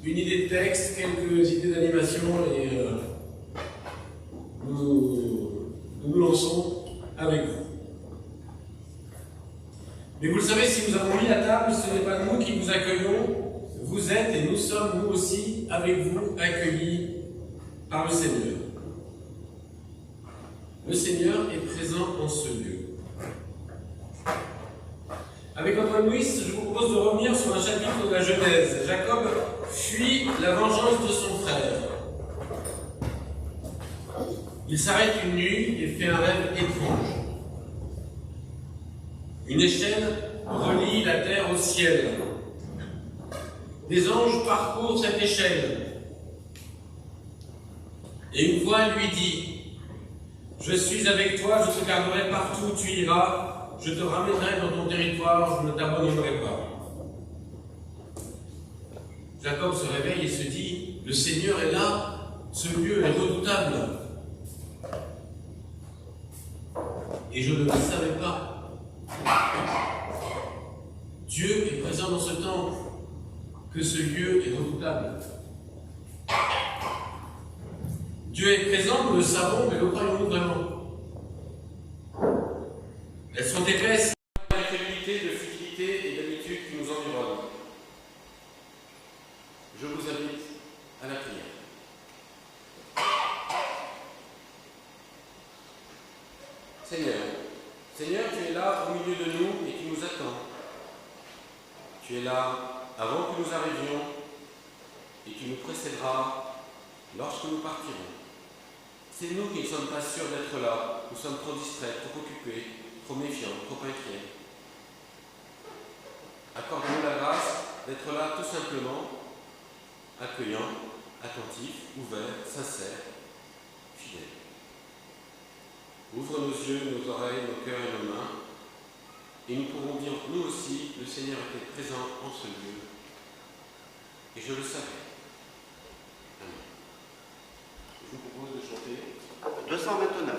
une idée de texte, quelques idées d'animation et nous lançons avec vous. Mais vous le savez, si nous avons mis la table, ce n'est pas nous qui vous accueillons, vous êtes et nous sommes nous aussi avec vous accueillis par le Seigneur. Le Seigneur est présent en ce lieu. Avec Antoine Louis, je vous propose de revenir sur un chapitre de la Genèse. Jacob fuit la vengeance de son frère. Il s'arrête une nuit et fait un rêve étrange. Une échelle relie la terre au ciel. Des anges parcourent cette échelle. Et une voix lui dit: je suis avec toi, je te garderai partout où tu iras, je te ramènerai dans ton territoire, je ne t'abandonnerai pas. Jacob se réveille et se dit: le Seigneur est là, ce lieu est redoutable. Et je ne le savais pas. Dieu est présent dans ce temple, que ce lieu est redoutable. Dieu est présent, nous le savons, mais le croyons-nous vraiment? Elles sont épaisses d'incrédulité, de futilité et d'habitude qui nous environnent. Je vous invite à la prière. Seigneur, tu es là au milieu de nous et tu nous attends. Tu es là avant que nous arrivions et tu nous précéderas lorsque nous partirons. C'est nous qui ne sommes pas sûrs d'être là. Nous sommes trop distraits, trop occupés, trop méfiants, trop inquiets. Accorde-nous la grâce d'être là tout simplement, accueillants, attentifs, ouverts, sincères, fidèles. Ouvre nos yeux, nos oreilles, nos cœurs et nos mains, et nous pourrons dire, nous aussi, le Seigneur était présent en ce lieu, et je le savais. Amen. Je vous propose de chanter 229.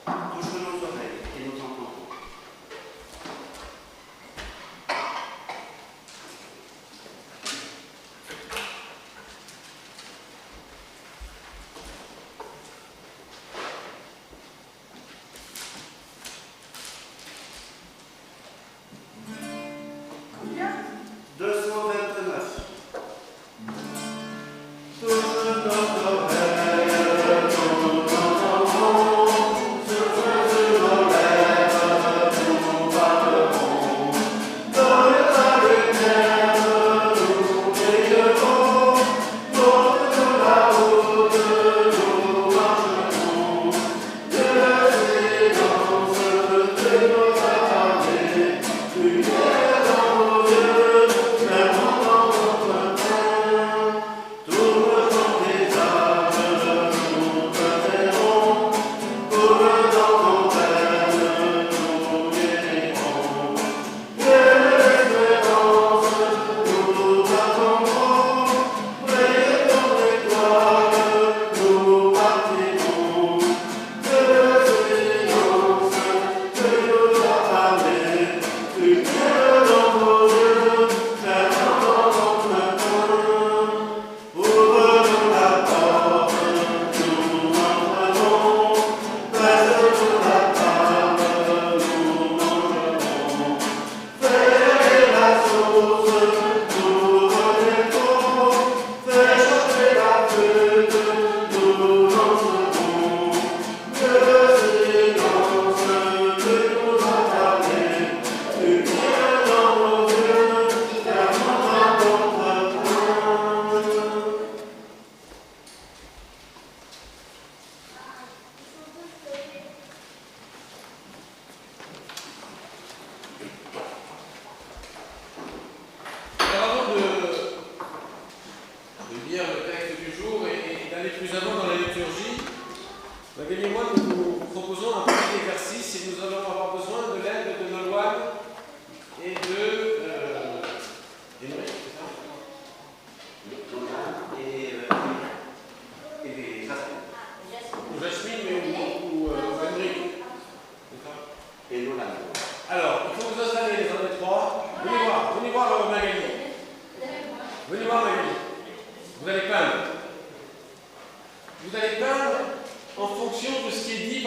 Touche nos oreilles et nous entendons.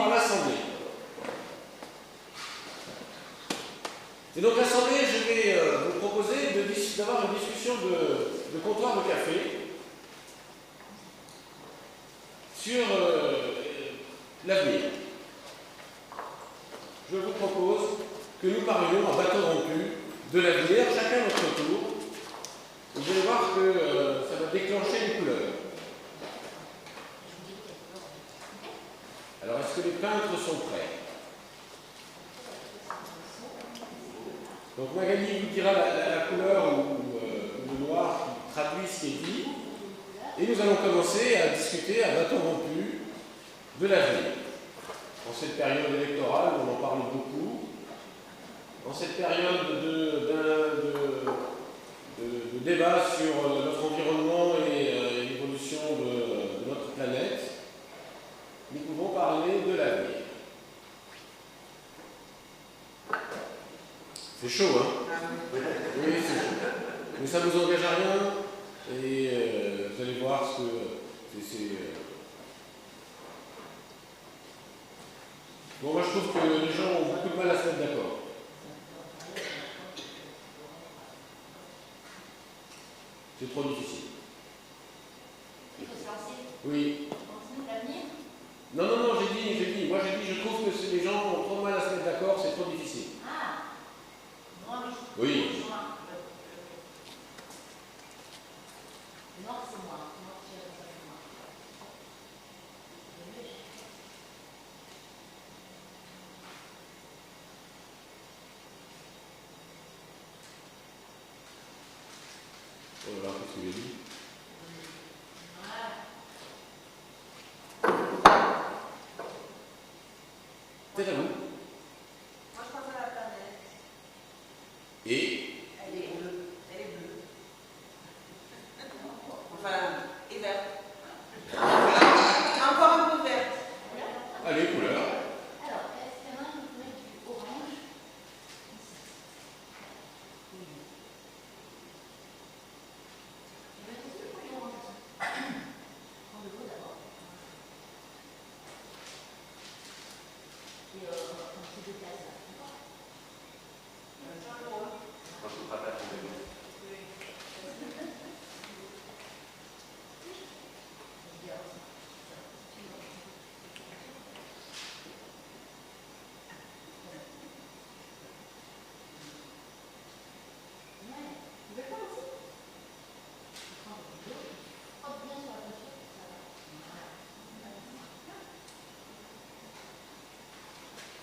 par l'Assemblée. Et donc l'Assemblée, je vais vous proposer d'avoir une discussion de comptoir de café sur l'avenir. Je vous propose que nous parlions en bâton rompu de l'avenir, chacun à notre tour. Vous allez voir que ça va déclencher les couleurs. Alors, est-ce que les peintres sont prêts? Donc Magali vous dira la couleur ou le noir qui traduit ce qui est dit. Et nous allons commencer à discuter à bâton rompu de l'avenir. En cette période électorale, on en parle beaucoup. En cette période de débat sur notre environnement et l'évolution de notre planète, nous pouvons parler de l'avenir. C'est chaud, hein? Oui, c'est chaud. Mais ça ne vous engage à rien et vous allez voir ce que c'est. Bon, moi je trouve que les gens ont beaucoup de mal à se mettre d'accord. C'est trop difficile. Il faut se lancer. Oui. L'avenir. Non, j'ai dit, je trouve que les gens ont trop de mal à se mettre d'accord, c'est trop difficile. Ah, moi, oui. Le noir, c'est moi. Moi, c'est moi. Oh là là, qu'est-ce que j'ai dit? C'est à vous. Moi, je pense à la planète. Et Elle est bleue. Elle est bleue. Enfin, et verte. Encore un peu verte. allez, couleur. Alors, est-ce qu'il y en a qui peut mettre du orange? Oui. Je vais essayer de prendre du orange. Prends de l'eau d'abord. Et un petit peu de gaz là. D'accord? Moi, je ne peux pas faire tomber.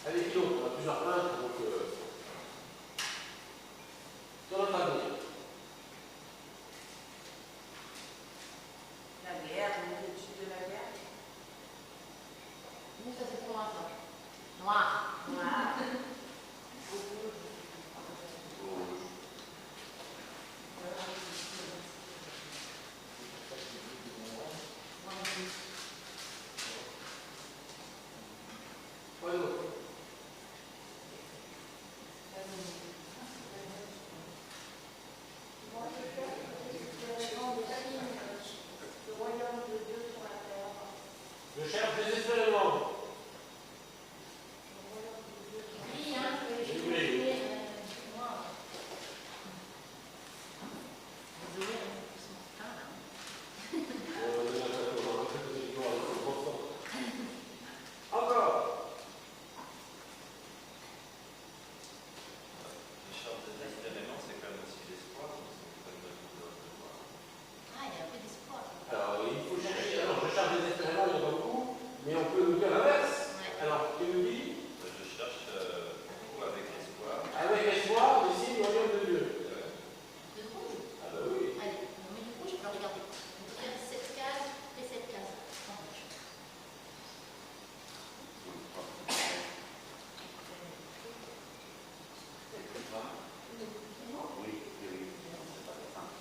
Allez, Guillaume, on a plusieurs peintres, donc sur notre avenir. La guerre, l'étude de la guerre. Nous, ça c'est pour l'instant. Noir. Noir. Quoi d'autre? Je cherche désespérément. Oui, hein, je vais jouer. Moi. Encore. Je cherche désespérément, c'est quand même aussi l'espoir, c'est quand même une couleur de noir. Ah, il y a un peu d'espoir. Alors, il faut chercher. Alors, je cherche désespérément, il y en a beaucoup, mais on peut nous dire l'inverse. Ouais. Alors, qui nous dit? Je cherche beaucoup avec espoir. Avec espoir, des signes du royaume de Dieu. De rouge. Ah bah oui. Allez, on met du rouge. Alors, regardez. On peut faire cette case et cette case. En rouge. Oui, c'est pas très simple.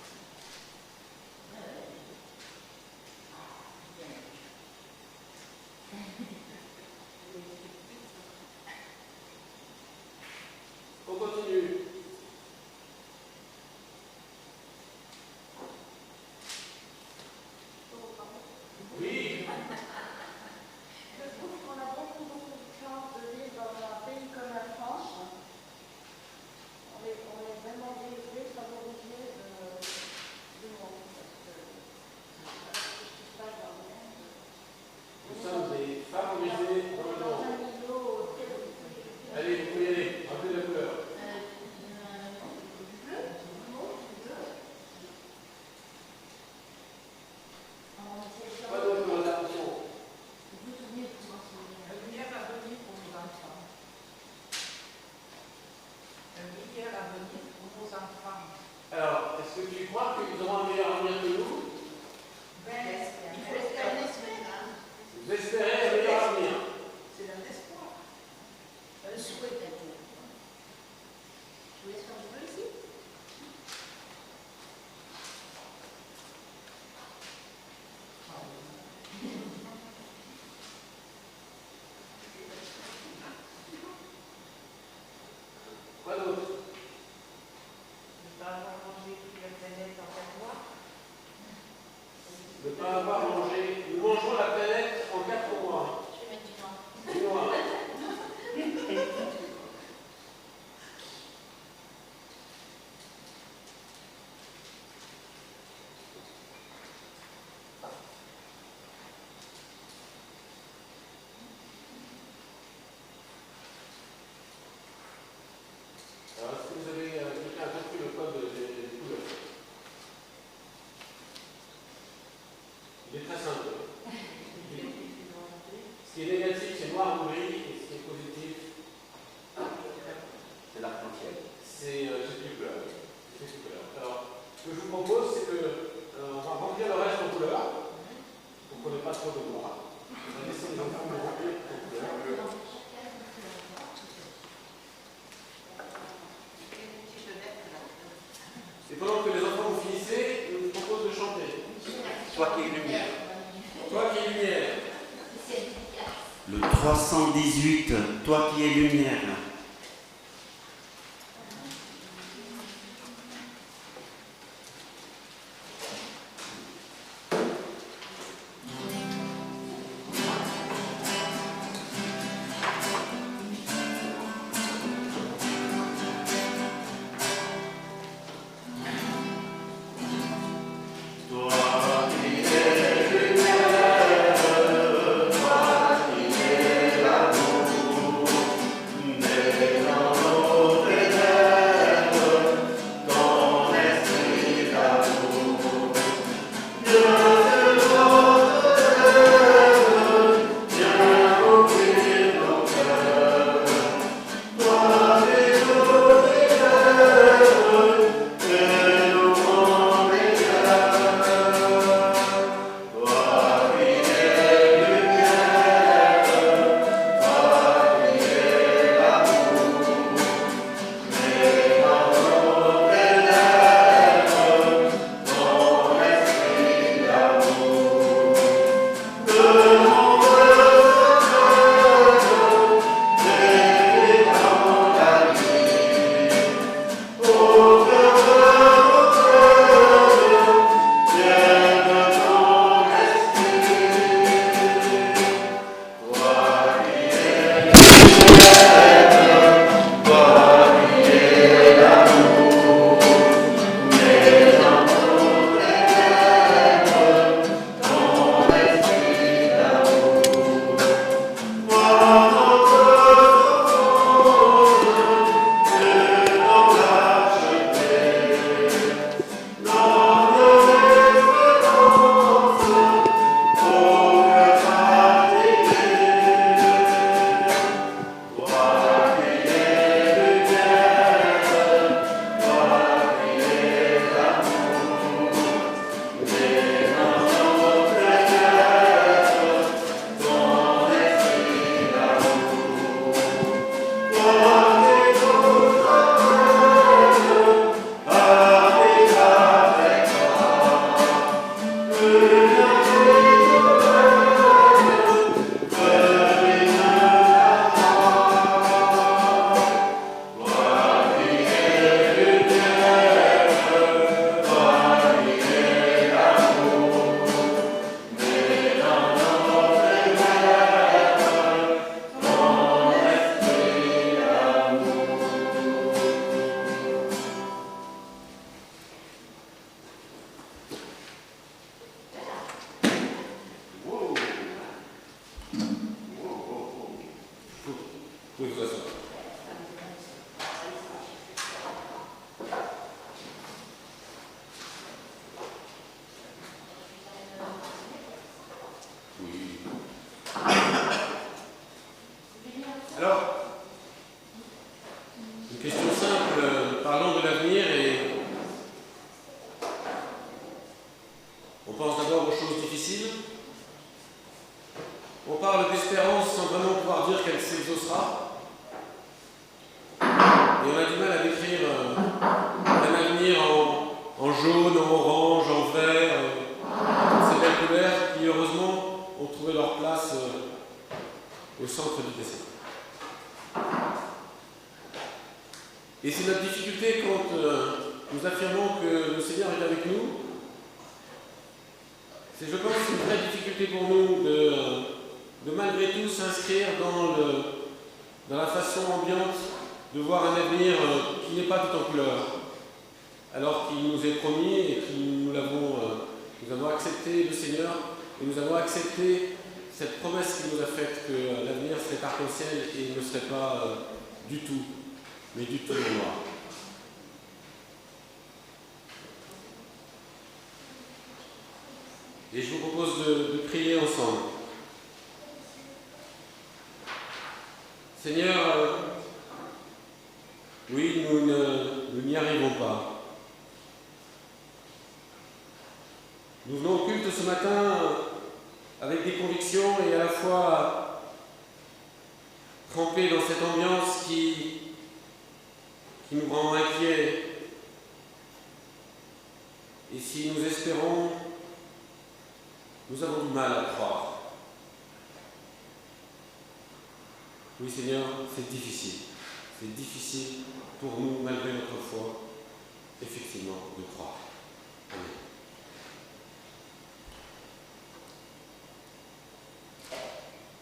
Toi qui es lumière. Toi qui es lumière. Le 318, toi qui es lumière. Oui, vous asseoir. Oui. Alors, une question simple, parlons de l'avenir et on pense d'abord aux choses difficiles. On parle d'espérance sans vraiment pouvoir dire qu'elle s'exaucera. Et on a du mal à décrire un avenir en jaune, en orange, en vert, toutes ces belles couleurs qui heureusement ont trouvé leur place au centre du dessin. Et c'est notre difficulté quand nous affirmons que le Seigneur est avec nous. C'est, je pense, une vraie difficulté pour nous de malgré tout s'inscrire dans la façon ambiante de voir un avenir qui n'est pas tout en couleurs, alors qu'il nous est promis et que nous avons accepté le Seigneur et nous avons accepté cette promesse qu'il nous a faite que l'avenir serait arc-en-ciel et ne serait pas du tout, mais du tout noir. Et je vous propose de prier ensemble. Seigneur, oui, nous n'y arrivons pas. Nous venons au culte ce matin avec des convictions et à la fois trempés dans cette ambiance qui nous rend inquiets. Et si nous espérons Nous avons du mal à croire. Oui, Seigneur, c'est difficile. C'est difficile pour nous, malgré notre foi, effectivement, de croire. Amen.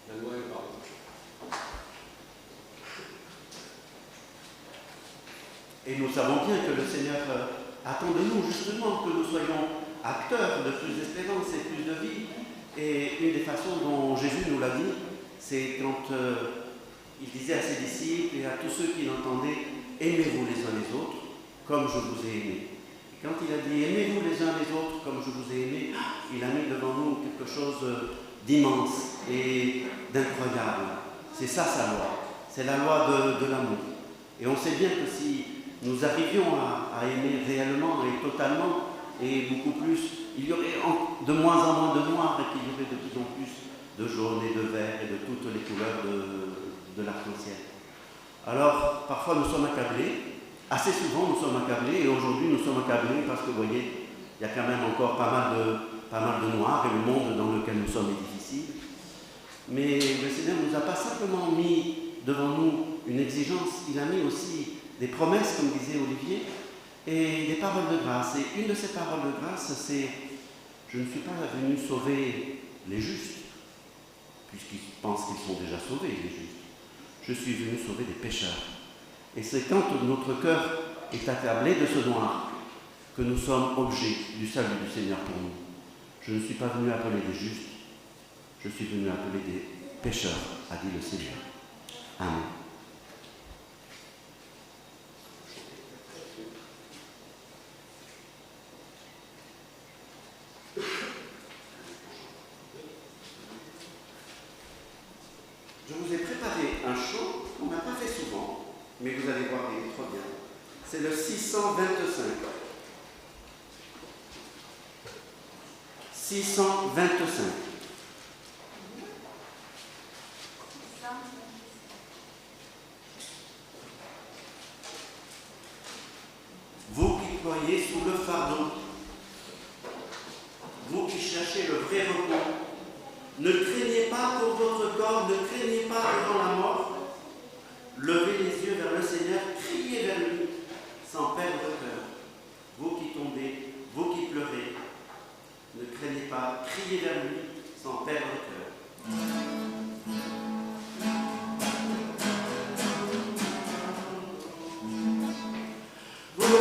La loi est pardon. Et nous savons bien que le Seigneur attend de nous justement que nous soyons acteurs de plus d'espérance et plus de vie. Et une des façons dont Jésus nous l'a dit, c'est quand il disait à ses disciples et à tous ceux qui l'entendaient, aimez-vous les uns les autres comme je vous ai aimés. Et quand il a dit aimez-vous les uns les autres comme je vous ai aimés, il a mis devant nous quelque chose d'immense et d'incroyable. C'est ça sa loi, c'est la loi de l'amour. Et on sait bien que si nous arrivions à aimer réellement et totalement et beaucoup plus, il y aurait de moins en moins de noir et qu'il y aurait de plus en plus de jaune et de vert et de toutes les couleurs de l'arc-en-ciel. Alors, parfois nous sommes accablés, assez souvent nous sommes accablés, et aujourd'hui nous sommes accablés parce que, vous voyez, il y a quand même encore pas mal de noir, et le monde dans lequel nous sommes est difficile. Mais le Seigneur ne nous a pas simplement mis devant nous une exigence, il a mis aussi des promesses, comme disait Olivier, et des paroles de grâce. Et une de ces paroles de grâce, c'est « Je ne suis pas venu sauver les justes, puisqu'ils pensent qu'ils sont déjà sauvés, les justes. Je suis venu sauver des pécheurs. » Et c'est quand notre cœur est accablé de ce noir que nous sommes objets du salut du Seigneur pour nous. Je ne suis pas venu appeler des justes, je suis venu appeler des pécheurs, a dit le Seigneur. Amen. Je vous ai préparé un chant qu'on n'a pas fait souvent, mais vous allez voir, il est trop bien. C'est le 625. 625. Vous qui croyez sous le fardeau, vous qui cherchez le vrai repos, ne craignez pas pour votre corps, ne craignez pas devant la mort. Levez les yeux vers le Seigneur, criez vers lui, sans perdre cœur. Vous qui tombez, vous qui pleurez, ne craignez pas, criez vers lui, sans perdre cœur. Le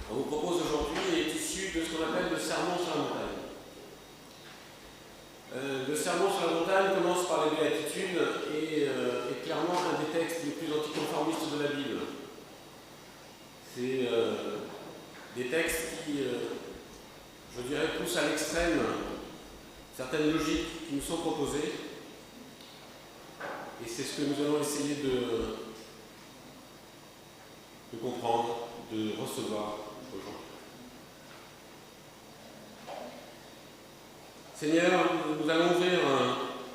qu'on vous propose aujourd'hui est issu de ce qu'on appelle le sermon sur la montagne. Le sermon sur la montagne commence par les béatitudes et est clairement un des textes les plus anticonformistes de la Bible. C'est des textes qui, je dirais, poussent à l'extrême certaines logiques qui nous sont proposées. Et c'est ce que nous allons essayer de comprendre, de recevoir aujourd'hui. Seigneur, nous allons ouvrir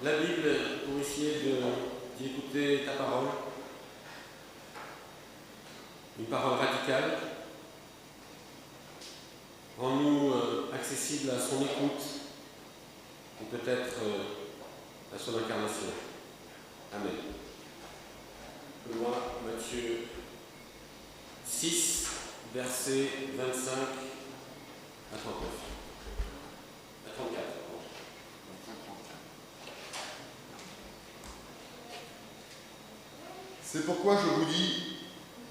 la Bible pour essayer d'y écouter ta parole. Une parole radicale. Rends-nous accessibles à son écoute et peut-être à son incarnation. Amen. Loi, Matthieu 6, versets 25 à 39. À 34. C'est pourquoi je vous dis,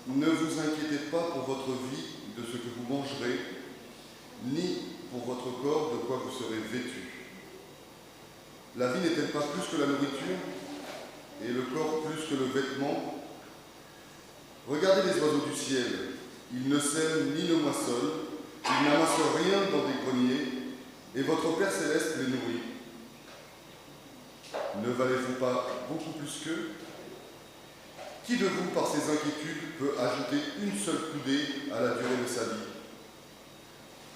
ne vous inquiétez pas pour votre vie de ce que vous mangerez, ni pour votre corps de quoi vous serez vêtus. La vie n'est-elle pas plus que la nourriture, et le corps plus que le vêtement? Regardez les oiseaux du ciel, ils ne sèment ni ne moissonnent, ils n'amassent rien dans des greniers, et votre Père céleste les nourrit. Ne valez-vous pas beaucoup plus qu'eux? Qui de vous, par ses inquiétudes, peut ajouter une seule coudée à la durée de sa vie?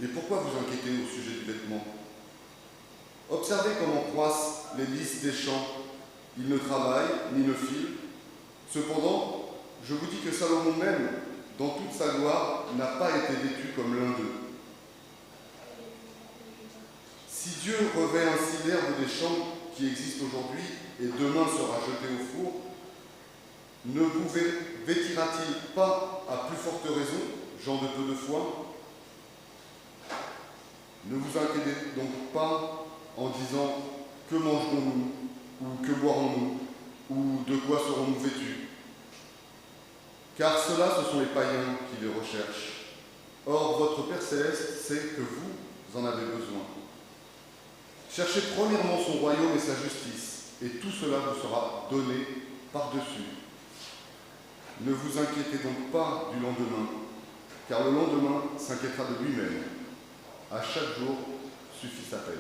Et pourquoi vous inquiétez au sujet du vêtement? Observez comment croissent les lys des champs. Ils ne travaillent ni ne filent. Cependant, je vous dis que Salomon même, dans toute sa gloire, n'a pas été vêtu comme l'un d'eux. Si Dieu revêt ainsi l'herbe des champs qui existe aujourd'hui et demain sera jetée au four, ne vous vêtira-t-il pas à plus forte raison, gens de peu de foi? Ne vous inquiétez donc pas en disant « Que mangerons-nous » ou « Que boirons-nous » ou « De quoi serons-nous vêtus » car ceux-là, ce sont les païens qui les recherchent. Or, votre Père Céleste sait que vous en avez besoin. Cherchez premièrement son royaume et sa justice, et tout cela vous sera donné par-dessus. Ne vous inquiétez donc pas du lendemain, car le lendemain s'inquiétera de lui-même. À chaque jour suffit sa peine.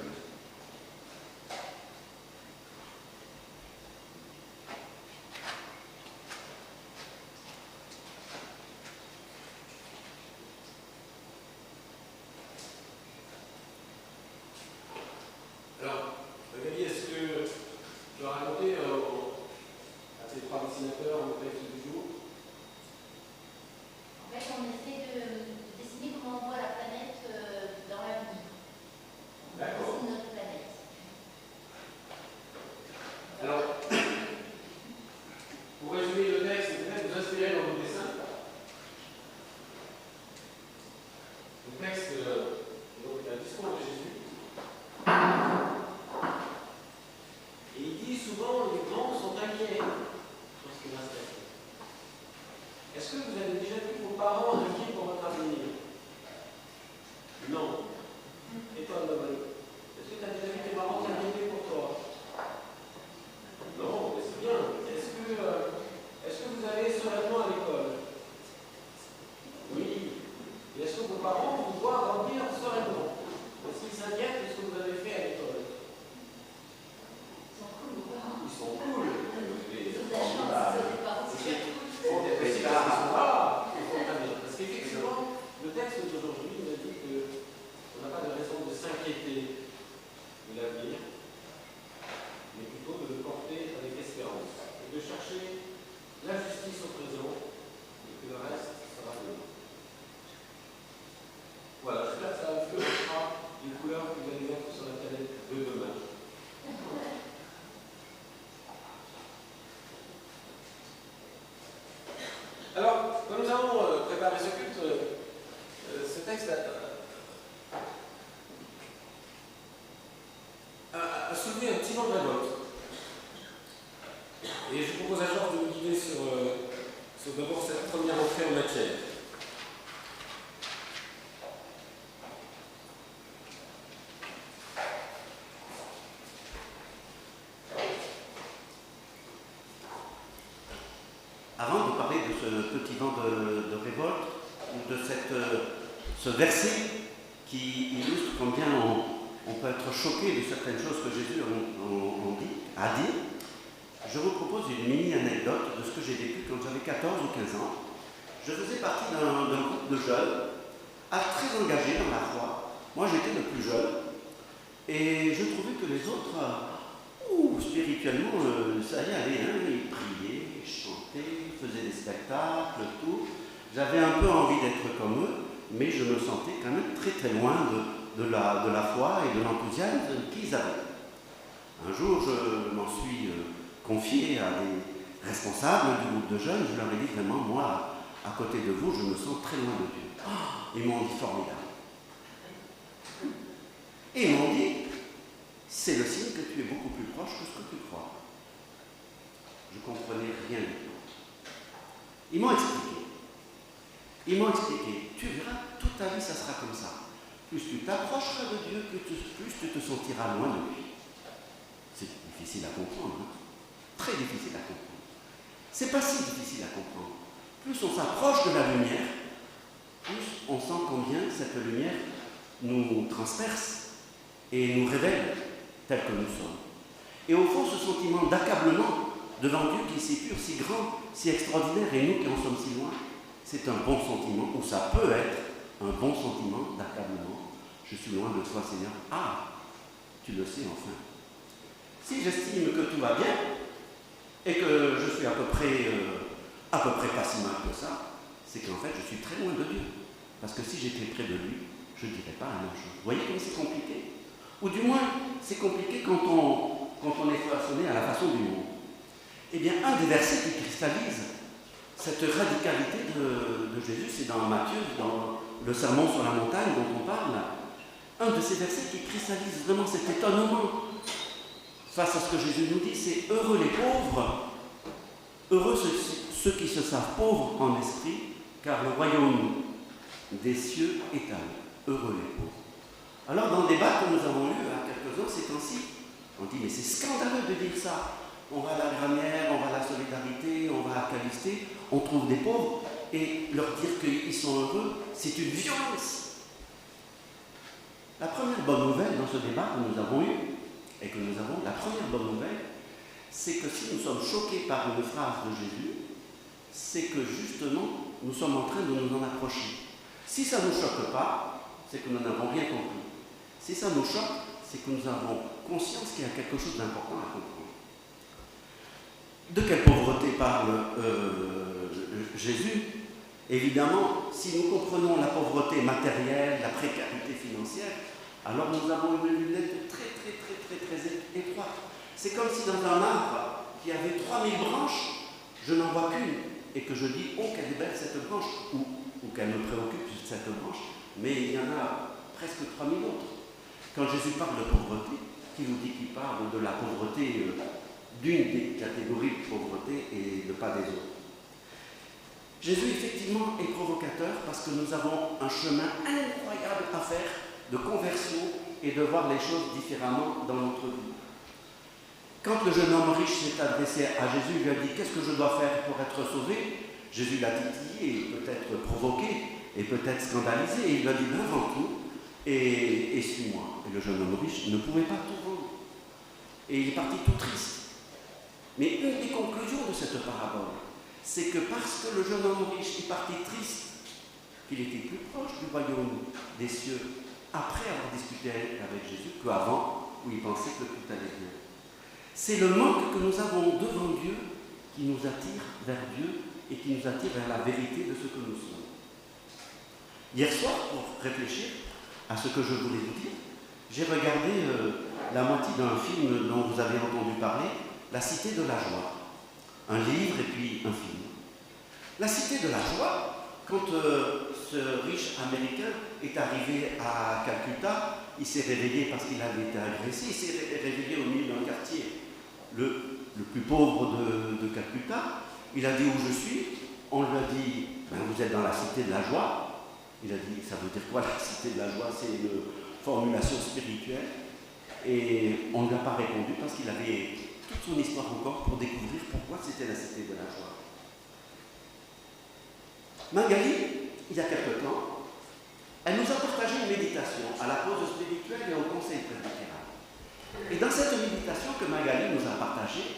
Alors, Magali, est-ce que tu as raconté à tes trois dessinateurs le texte du jour? En fait, on essaie de dessiner comment on voit la planète dans l'avenir. On D'accord. dessine notre planète. Alors, pour résumer le texte, et peut-être vous inspirer dans vos dessins. Le texte est donc un discours de Jésus. Et il dit souvent les grands sont inquiets sur ce qui va se passer. Est-ce que vous avez déjà vu vos parents inquiets pour votre avenir? Non. Et toi, Magali? Est-ce que tu as déjà vu tes parents s'inquiéter pour toi? Non, mais c'est bien. Est-ce que vous allez sereinement à l'école? Oui. Et est-ce que vos parents vous voient grandir sereinement? Est-ce qu'ils s'inquiètent de ce que vous avez fait à l'école? Ils sont cool. Parce qu'effectivement, le texte d'aujourd'hui nous a dit qu'on n'a pas de raison de s'inquiéter de l'avenir, mais plutôt de le porter avec espérance et de chercher la justice au présent et que le reste sera demain. Voilà, j'espère que ça influencera les couleurs que vous allez mettre sur la planète de demain. Alors, quand nous avons préparé ce culte, ce texte a soulevé un petit vent de révolte. Et je propose à Georges de nous guider sur d'abord cette première entrée en matière. ce verset qui illustre combien on peut être choqué de certaines choses que Jésus a dit, je vous propose une mini-anecdote de ce que j'ai vécu quand j'avais 14 ou 15 ans. Je faisais partie d'un groupe de jeunes très engagés dans la foi. Moi, j'étais le plus jeune et je trouvais que les autres, spirituellement, ça y allait, hein, ils priaient, ils chantaient, ils faisaient des spectacles, tout. J'avais un peu envie d'être comme eux, mais je me sentais quand même très très loin de la foi et de l'enthousiasme qu'ils avaient. Un jour, je m'en suis confié à des responsables du groupe de jeunes. Je leur ai dit vraiment, moi, à côté de vous, je me sens très loin de Dieu. Ils m'ont dit formidable. Et ils m'ont dit, c'est le signe que tu es beaucoup plus proche que ce que tu crois. Je ne comprenais rien du tout. Ils m'ont expliqué, tu verras, toute ta vie, ça sera comme ça. Plus tu t'approcheras de Dieu, plus tu te sentiras loin de lui. C'est difficile à comprendre, hein? Très difficile à comprendre. C'est pas si difficile à comprendre. Plus on s'approche de la lumière, plus on sent combien cette lumière nous transperce et nous révèle tel que nous sommes. Et au fond, ce sentiment d'accablement devant Dieu qui est si pur, si grand, si extraordinaire, et nous qui en sommes si loin, c'est un bon sentiment, ou ça peut être un bon sentiment d'accablement. Je suis loin de toi, Seigneur. Ah, tu le sais enfin. Si j'estime que tout va bien, et que je suis à peu près pas si mal que ça, c'est qu'en fait, je suis très loin de Dieu. Parce que si j'étais près de lui, je ne dirais pas la même chose. Vous voyez comme c'est compliqué? Ou du moins, c'est compliqué quand on est façonné à la façon du monde. Eh bien, un des versets qui cristallise cette radicalité de Jésus, c'est dans Matthieu, dans le sermon sur la montagne dont on parle. Un de ces versets qui cristallise vraiment cet étonnement face à ce que Jésus nous dit, c'est « Heureux les pauvres, heureux ceux qui se savent pauvres en esprit, car le royaume des cieux est à eux. Heureux les pauvres. » Alors, dans le débat que nous avons eu à quelques-uns ces temps-ci, on dit « Mais c'est scandaleux de dire ça. On va à la Granière, on va à la Solidarité, on va à Calisté, on trouve des pauvres, et leur dire qu'ils sont heureux, c'est une violence. » La première bonne nouvelle dans ce débat que nous avons eu, la première bonne nouvelle, c'est que si nous sommes choqués par une phrase de Jésus, c'est que justement, nous sommes en train de nous en approcher. Si ça ne nous choque pas, c'est que nous n'avons rien compris. Si ça nous choque, c'est que nous avons conscience qu'il y a quelque chose d'important à comprendre. De quelle pauvreté parle Jésus? Évidemment, si nous comprenons la pauvreté matérielle, la précarité financière, alors nous avons une lunette très étroite. C'est comme si dans un arbre qui avait 3000 branches, je n'en vois qu'une, et que je dis « Oh, qu'elle est belle cette branche !» ou qu'elle me préoccupe cette branche, mais il y en a presque 3000 autres. Quand Jésus parle de pauvreté, qui nous dit qu'il parle de la pauvreté d'une des catégories de pauvreté et de pas des autres. Jésus, effectivement, est provocateur parce que nous avons un chemin incroyable à faire de conversion et de voir les choses différemment dans notre vie. Quand le jeune homme riche s'est adressé à Jésus, il lui a dit « Qu'est-ce que je dois faire pour être sauvé ?» Jésus l'a titillé, peut-être provoqué et peut-être scandalisé, et il lui a dit « Vends tout et suis-moi. » Et le jeune homme riche ne pouvait pas tout vendre. Et il est parti tout triste. Mais une des conclusions de cette parabole, c'est que parce que le jeune homme riche est parti triste, qu'il était plus proche du royaume des cieux après avoir discuté avec Jésus qu'avant, où il pensait que tout allait bien. C'est le manque que nous avons devant Dieu qui nous attire vers Dieu et qui nous attire vers la vérité de ce que nous sommes. Hier soir, pour réfléchir à ce que je voulais vous dire, j'ai regardé la moitié d'un film dont vous avez entendu parler, La Cité de la Joie. Un livre et puis un film. La Cité de la Joie, quand ce riche Américain est arrivé à Calcutta, il s'est réveillé parce qu'il avait été agressé, il s'est réveillé au milieu d'un quartier le plus pauvre de Calcutta. Il a dit où je suis. On lui a dit vous êtes dans la Cité de la Joie. Il a dit ça veut dire quoi la Cité de la Joie? C'est une formulation spirituelle. Et on ne lui a pas répondu parce qu'il avait toute son histoire encore pour découvrir pourquoi c'était la Cité de la Joie. Magali il y a quelque temps, elle nous a partagé une méditation à la pause spirituelle et au conseil presbytéral. Et dans cette méditation que Magali nous a partagée,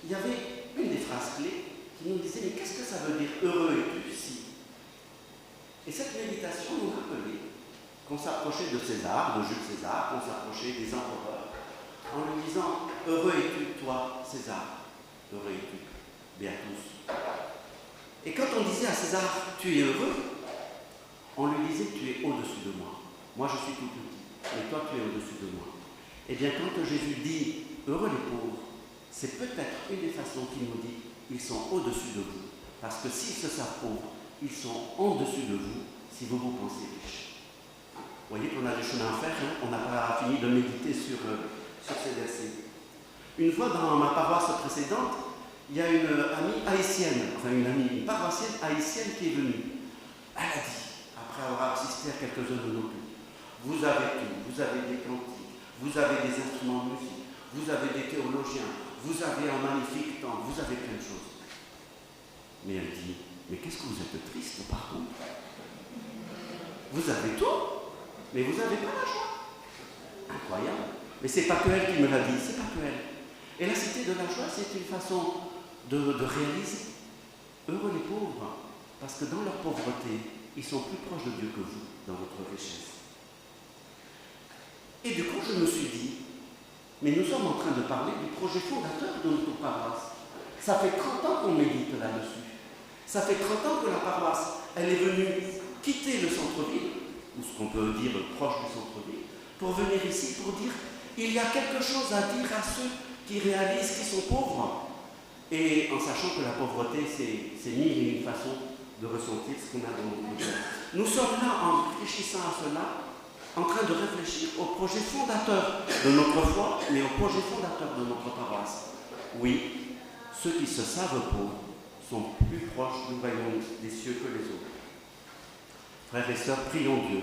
il y avait une des phrases clés qui nous disait « Mais qu'est-ce que ça veut dire heureux es-tu si ?» Et cette méditation nous rappelait qu'on s'approchait de César, de Jules César, qu'on s'approchait des empereurs, en lui disant « Heureux es-tu, toi, César, heureux es-tu, Beatus. » Et quand on disait à César « Tu es heureux », on lui disait « Tu es au-dessus de moi. Moi, je suis tout petit, mais toi, tu es au-dessus de moi. » Eh bien, quand Jésus dit « Heureux les pauvres », c'est peut-être une des façons qu'il nous dit « Ils sont au-dessus de vous. » Parce que s'ils se savent pauvres, ils sont en-dessus de vous si vous vous pensez riches. Vous voyez qu'on a des chemins à faire, hein. On n'a pas fini de méditer sur ces versets. Une fois dans ma paroisse précédente, il y a une amie haïtienne, une paroissienne haïtienne qui est venue. Elle a dit, après avoir assisté à quelques-uns de nos cultes, vous avez tout, vous avez des cantiques, vous avez des instruments de musique, vous avez des théologiens, vous avez un magnifique temple, vous avez plein de choses. Mais elle dit, mais qu'est-ce que vous êtes triste par contre? Vous avez tout, mais vous n'avez pas la joie. Incroyable. Mais c'est pas que elle qui me l'a dit, c'est pas que elle. Et la cité de la joie, c'est une façon de réaliser. Heureux les pauvres, parce que dans leur pauvreté, ils sont plus proches de Dieu que vous, dans votre richesse. Et du coup, je me suis dit, mais nous sommes en train de parler du projet fondateur de notre paroisse. Ça fait 30 ans qu'on médite là-dessus. Ça fait 30 ans que la paroisse, elle est venue quitter le centre-ville, ou ce qu'on peut dire proche du centre-ville, pour venir ici, pour dire, il y a quelque chose à dire à ceux qui réalisent qu'ils sont pauvres. Et en sachant que la pauvreté, c'est mille et une façons de ressentir ce qu'on a dans notre cœur. Nous sommes là, en réfléchissant à cela, en train de réfléchir au projet fondateur de notre foi, mais au projet fondateur de notre paroisse. Oui, ceux qui se savent pauvres sont plus proches du royaume des cieux que les autres. Frères et sœurs, prions Dieu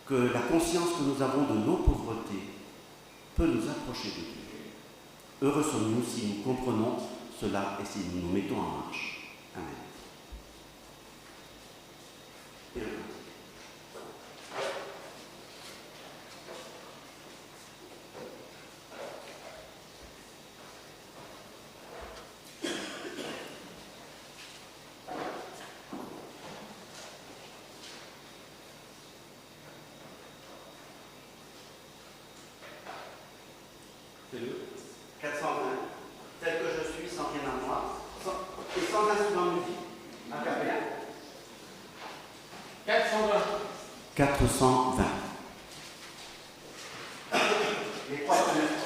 que la conscience que nous avons de nos pauvretés peut nous approcher de Dieu. Heureux sommes-nous si nous comprenons cela et si nous nous mettons en marche. Amen. C'est le 420. Tel que je suis, sans rien à moi, et sans instrument de musique. A cappella. 420. 420. Les trois fenêtres.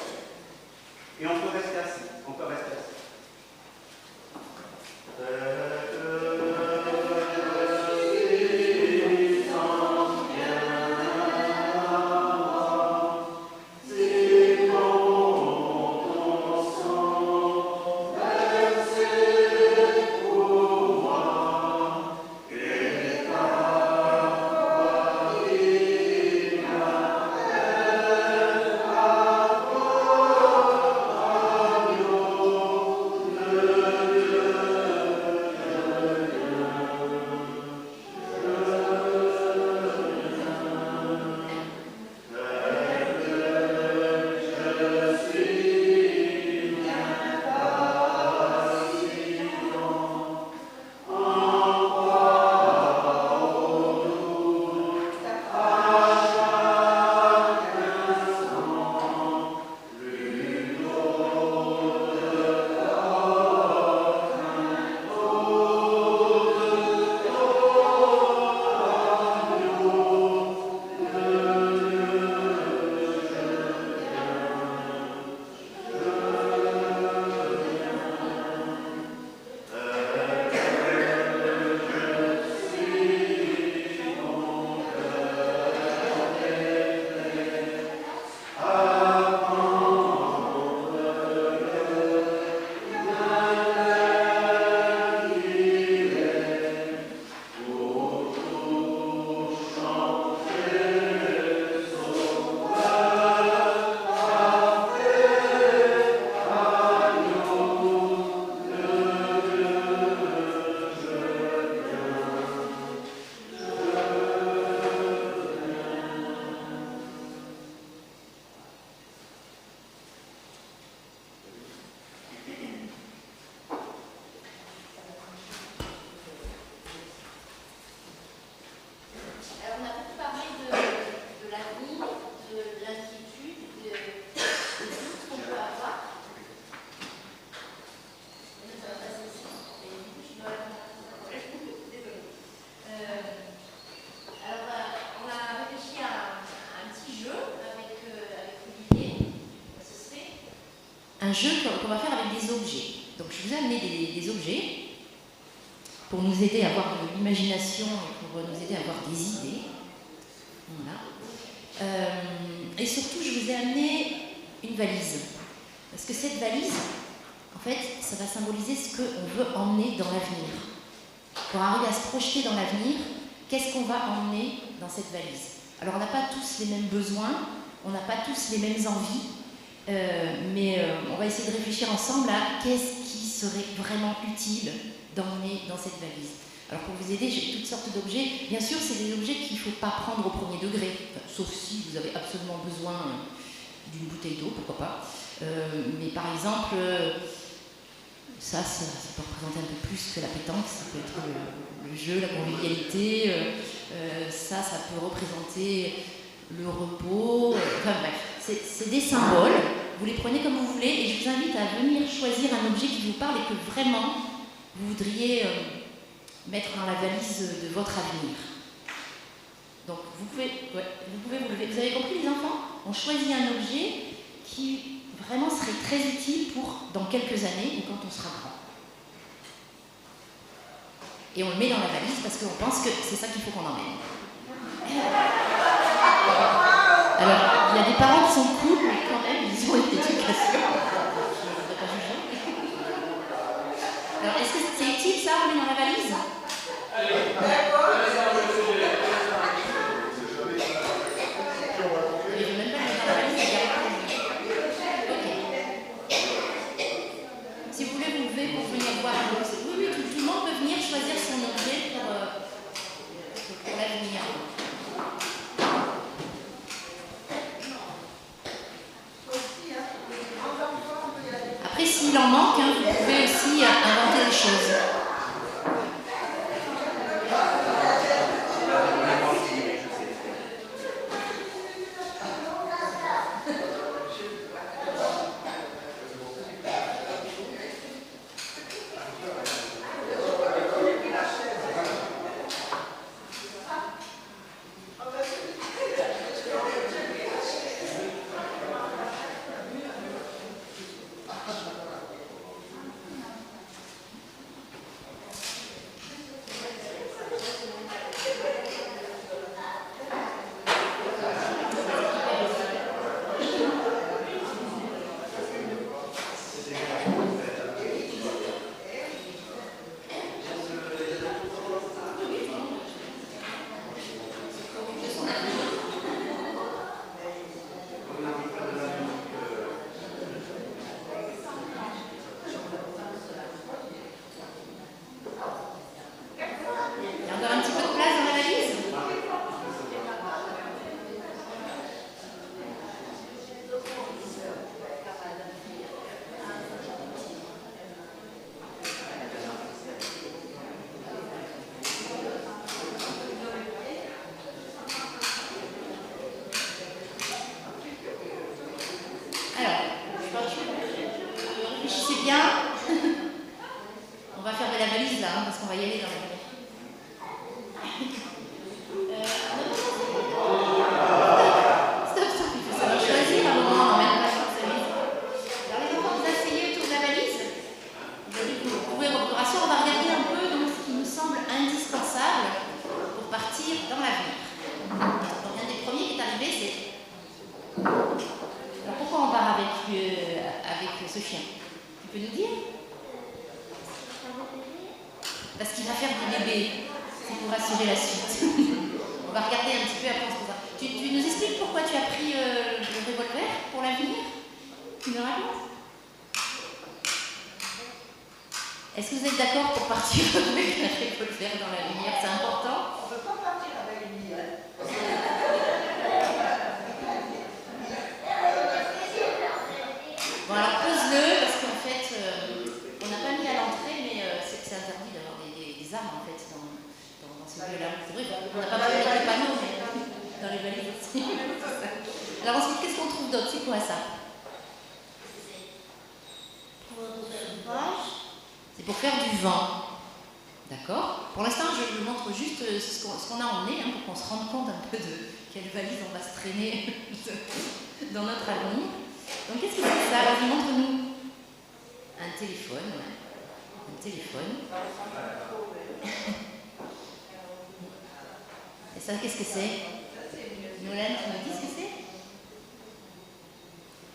Et on peut rester assis. On peut rester assis. de l'inquiétude, de tout ce qu'on peut avoir. Ça va passer ici. Je dois désolée. Alors, on a réfléchi à un petit jeu avec Olivier. Ce serait un jeu qu'on va faire avec des objets. Donc, je vous ai amené des objets pour nous aider à avoir de l'imagination et pour nous aider à avoir des idées. Voilà. Et surtout, je vous ai amené une valise. Parce que cette valise, en fait, ça va symboliser ce qu'on veut emmener dans l'avenir. Pour arriver à se projeter dans l'avenir, qu'est-ce qu'on va emmener dans cette valise? Alors, on n'a pas tous les mêmes besoins, on n'a pas tous les mêmes envies, mais on va essayer de réfléchir ensemble à qu'est-ce qui serait vraiment utile d'emmener dans cette valise. Alors pour vous aider, j'ai toutes sortes d'objets. Bien sûr, c'est des objets qu'il ne faut pas prendre au premier degré, sauf si vous avez absolument besoin d'une bouteille d'eau, pourquoi pas. Mais par exemple, ça peut représenter un peu plus que la pétanque, ça peut être le jeu, la convivialité, ça peut représenter le repos, enfin bref, c'est des symboles, vous les prenez comme vous voulez et je vous invite à venir choisir un objet qui vous parle et que vraiment vous voudriez mettre dans la valise de votre avenir. Donc vous pouvez vous lever. Vous avez compris les enfants? On choisit un objet qui vraiment serait très utile pour dans quelques années ou quand on sera grand. Et on le met dans la valise parce qu'on pense que c'est ça qu'il faut qu'on emmène. Alors, il y a des parents qui sont cool, mais quand même, ils ont une éducation. Je ne voudrais pas juger. Alors, est-ce que c'est utile ça, on met dans la valise? Je ne vais même pas le mettre dans la valise, ok. Si vous voulez vous lever pour venir voir, oui, tout le monde peut venir choisir son objet pour l'avenir. Après, s'il en manque, vous pouvez aussi inventer des choses. Est-ce que vous êtes d'accord pour partir avec un revolver dans la lumière? C'est important? On ne peut pas partir avec une lumière. Bon, alors pose-le, parce qu'en fait, on n'a pas mis à l'entrée, mais c'est interdit d'avoir des armes en fait dans ce lieu-là. C'est vrai, on n'a pas mis les panneaux, mais dans les valises aussi. Alors ensuite, qu'est-ce qu'on trouve d'autre? C'est quoi ça? C'est pour faire du vent. D'accord? Pour l'instant, je vous montre juste ce qu'on a emmené, hein, pour qu'on se rende compte un peu de quelle valise on va se traîner dans notre avenir. Donc qu'est-ce que c'est ça? Vas-y, montre-nous. Un téléphone, ouais. Un téléphone. Et ça, qu'est-ce que c'est? Nolan, tu me dis ce que c'est?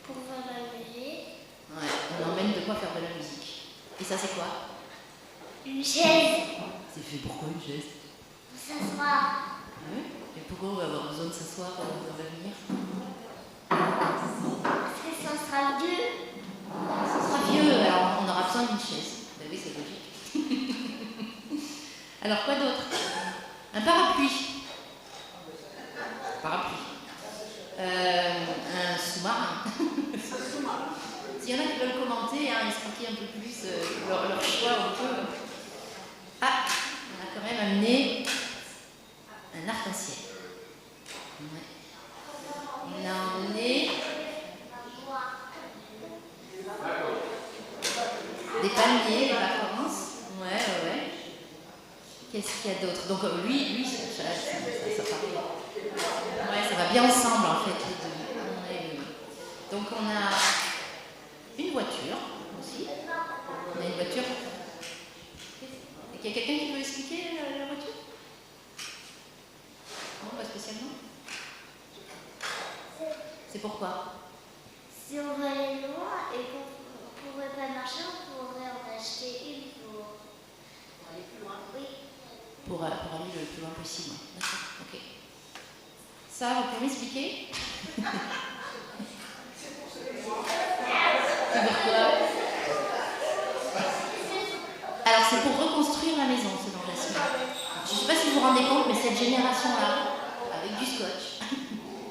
Pour faire la musique. Ouais, on emmène de quoi faire de la musique. Et ça, c'est quoi? Une chaise. C'est fait pourquoi une chaise? Pour s'asseoir. Oui. Et pourquoi on va avoir besoin de s'asseoir dans l'avenir? Parce que ça sera vieux. Ça sera vieux, alors on aura besoin d'une chaise. Ben oui, c'est logique. Alors quoi d'autre? Un parapluie. Parapluie. Un sous-marin. S'il y en a qui veulent commenter, hein, expliquer un peu plus leur choix, on peut. Ah, on a quand même amené un arc-en-ciel. Ouais. On a emmené des palmiers, des vacances. Ouais. Qu'est-ce qu'il y a d'autre? Donc lui, ça paraît. Ouais, ça va bien ensemble en fait les deux. Ouais. Donc on a une voiture aussi. On a une voiture. Il y a quelqu'un qui veut expliquer la voiture? Non, pas spécialement. C'est pourquoi? Si on va aller loin et qu'on ne pourrait pas marcher, on pourrait en acheter une pour aller plus loin. Oui. Pour aller le plus loin possible. D'accord, ok. Ça, vous pouvez m'expliquer? C'est pourquoi? Alors, c'est pour reconstruire la maison, selon la suite. Je ne sais pas si vous vous rendez compte, mais cette génération-là, avec du scotch,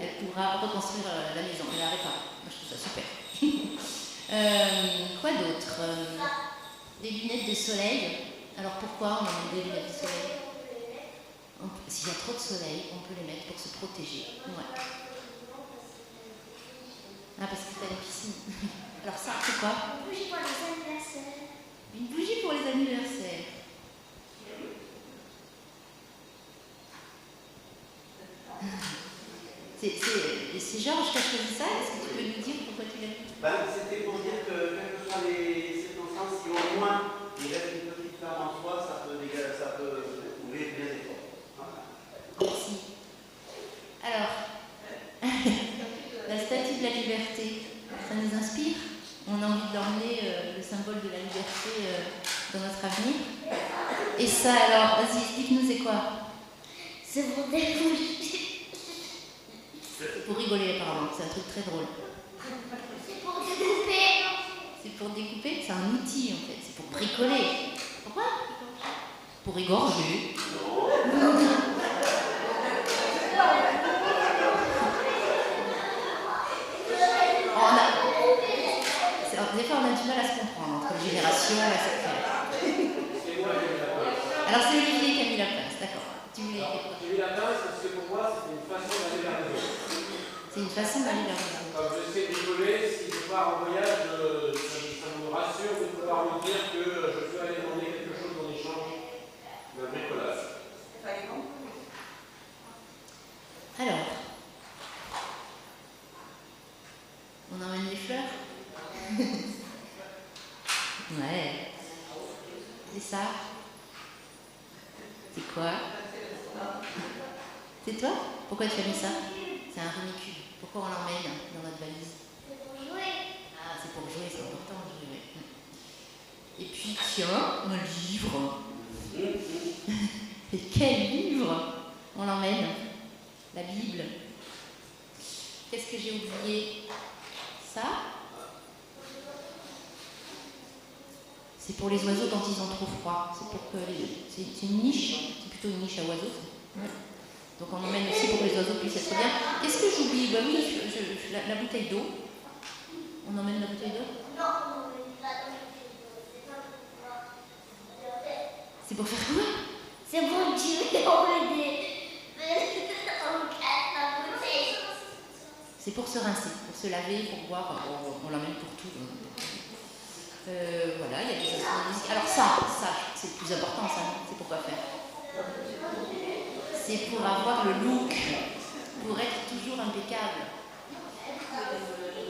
elle pourra reconstruire la maison. Elle la répare. Moi, je trouve ça super. Quoi d'autre? Des lunettes de soleil. Alors, pourquoi on a des lunettes de soleil? S'il y a trop de soleil, on peut les mettre pour se protéger. Ouais. Ah, parce que t'as une piscine. Alors ça, c'est quoi? Une bougie pour les anniversaires. Une bougie pour les anniversaires. C'est Georges qui a choisi ça. Est-ce que tu peux nous dire pourquoi tu l'as mis? C'était pour dire que, quelles que soient les circonstances, si au moins il reste une petite flamme en soi, ça peut ouvrir bien les portes. Voilà. Merci. Alors, la statue de la liberté, ça nous inspire? On a envie d'emmener le symbole de la liberté dans notre avenir. Et ça, alors, vas-y, explique-nous, c'est quoi? C'est pour découler. C'est pour rigoler, apparemment, c'est un truc très drôle. C'est pour découper. C'est pour découper? C'est un outil, en fait. C'est pour bricoler. Pourquoi? Pour égorger. Des fois, on a du mal à se comprendre entre les générations et cette Alors, c'est Olivier qui a mis la place, d'accord. Tu voulais dire quoi? J'ai mis la place parce que pour moi, c'est une façon d'aller vers le haut. C'est une façon d'aller vers le haut. Comme je sais rigoler, si je pars en voyage, ça me rassure de pouvoir me dire que je peux aller demander quelque chose en échange d'un bricolage. Alors, on emmène les fleurs? Ouais. C'est ça? C'est quoi? C'est toi? Pourquoi tu as mis ça? C'est un rénicule. Pourquoi on l'emmène dans notre valise? C'est pour jouer. Ah, c'est pour jouer, c'est important de jouer. Et puis, tiens, un livre. Et quel livre? On l'emmène. La Bible. Qu'est-ce que j'ai oublié? Ça? C'est pour les oiseaux quand ils ont trop froid. C'est pour que c'est une niche. C'est plutôt une niche à oiseaux. Ouais. Donc on emmène aussi pour que les oiseaux puissent être bien. Qu'est-ce que j'oublie? Bah oui, la bouteille d'eau. On emmène la bouteille d'eau? Non, c'est pour faire quoi? c'est pour tuer en bouteille. C'est pour se rincer, pour se laver, pour boire, on l'emmène pour tout. Voilà, il y a des instruments de musique. Alors ça, c'est le plus important, ça, c'est pour quoi faire. C'est pour avoir le look, pour être toujours impeccable.